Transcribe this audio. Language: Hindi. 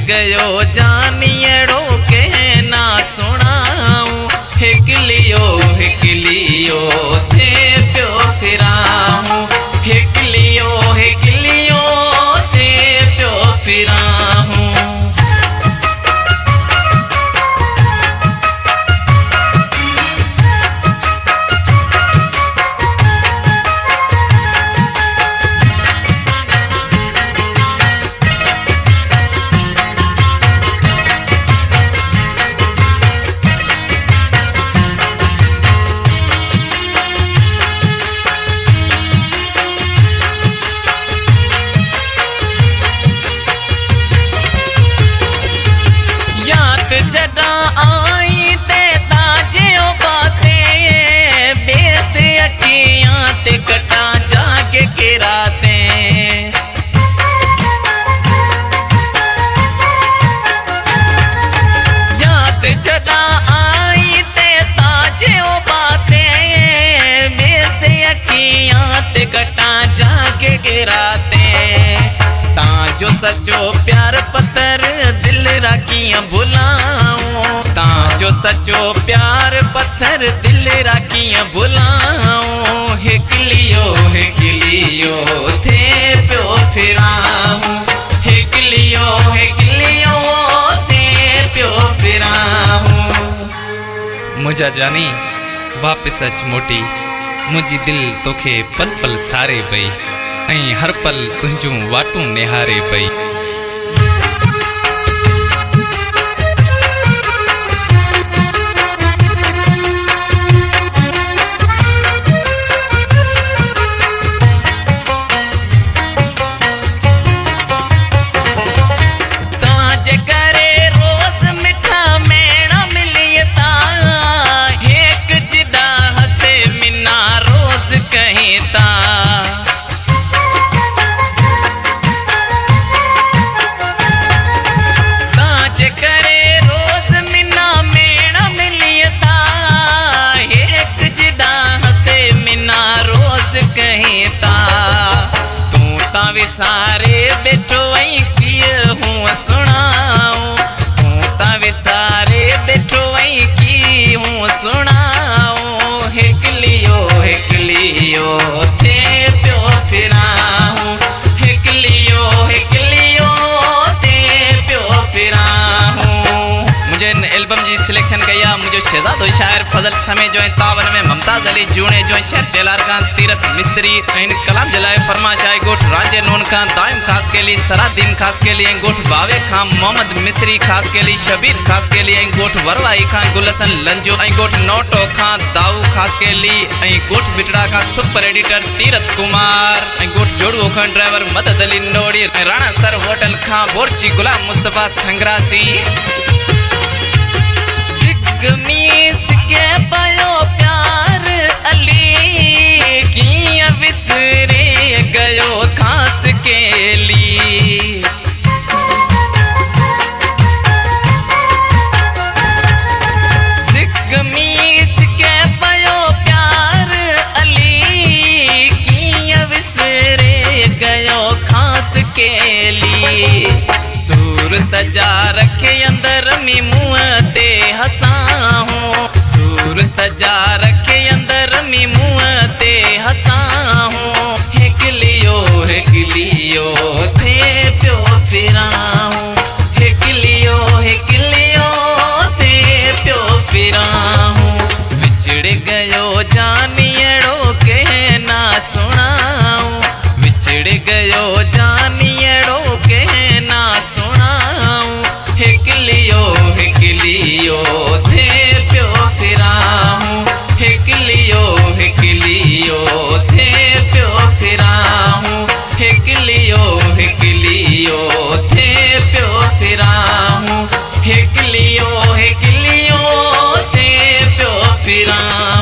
गयो जानियड़ो के ना सुनाऊं। हिकलियो हिकलियो थे प्यो फिराऊं। हिकलियो हिकलियो थे प्यो फिराऊं। जदा आई ते ताजे बातें बेस अखियां ते कटा जाके के रातें। याद जदा आई ते ताजे बातें बेस अखियां ते कटा जाके के रातें। ताजो सचो प्यार पत्थर दिल राखियां भुलाऊं। ताजो सचो प्यार पत्थर दिल राखियां भुलाऊं। हिकलियो हिकलियो थे प्यो फिराऊं। हिकलियो हिकलियो थे प्यो फिराऊं। मुझा जानी वापस अच मोटी मुझी दिल तोखे पल पल सारे पई ऐं हर पल तुंहिंजूं वाटूं निहारे पई। ताजे करे रोज मिठा मेणा मिलियता हेक जिदा हसे मिना रोज कहता। विसारे बैठो वही किए हूँ सुनाऊं। तू ता विसारे बैठो वही की हूँ सुनाऊं। हिकलियो हिकलियो थे प्यो फिराऊं। हिकलियो हिकलियो थे प्यो फिराऊं। मुझे एल्बम जी सिलेक्शन कया मुझे शहजाद हो शायर फजल समय जो है तावन में मुमताज अली जूने जो शहर चेलार खान तीरथ मिस्त्री इन कलाम जलाए फरमाश आए गोठ राजे नून खान दाइम खास के लिए सरादीन खास के लिए गोठ बावे खान मोहम्मद मिस्री खास के लिए शबीर खास के लिए गोठ वरवाई खान गुलसन लंजो गोठ नोटो खान दाऊ खास के लिए गोठ बिटड़ा खान सुपर एडिटर तीरथ कुमार गोठ जोड़ो खान ड्राइवर मदद अली नोड़ी राणा सर होटल खान बोरची गुलाम मुस्तफा संग्रासी। मीस के पयो प्यार अली किया विसरे गयो खास के ली। मीस के पयो प्यार अली किया विसरे गयो खास के ली। सूर सजा रखे अंदर मी मुँह ते हंसाऊं। सूर सजा रखे अंदर मी मुँह ते हंसाऊं। हिकलियो हिकलियो थे प्यो फिराऊं। हिकलियो हिकलियो थे प्यो फिराऊं। बिछड़ गयो जानियड़ो के ना सुनाऊं। बिछड़ गयो जानियड़ो के ना सुनाऊं। हिकलियो हिकलियो थे प्यो फिराऊं। हिकलियो हिकलियो थे प्यो फिराऊं। हिकलियो हिकलियो थे प्यो फिराऊं। हिकलियो हिकलियो थे प्यो फिराऊं।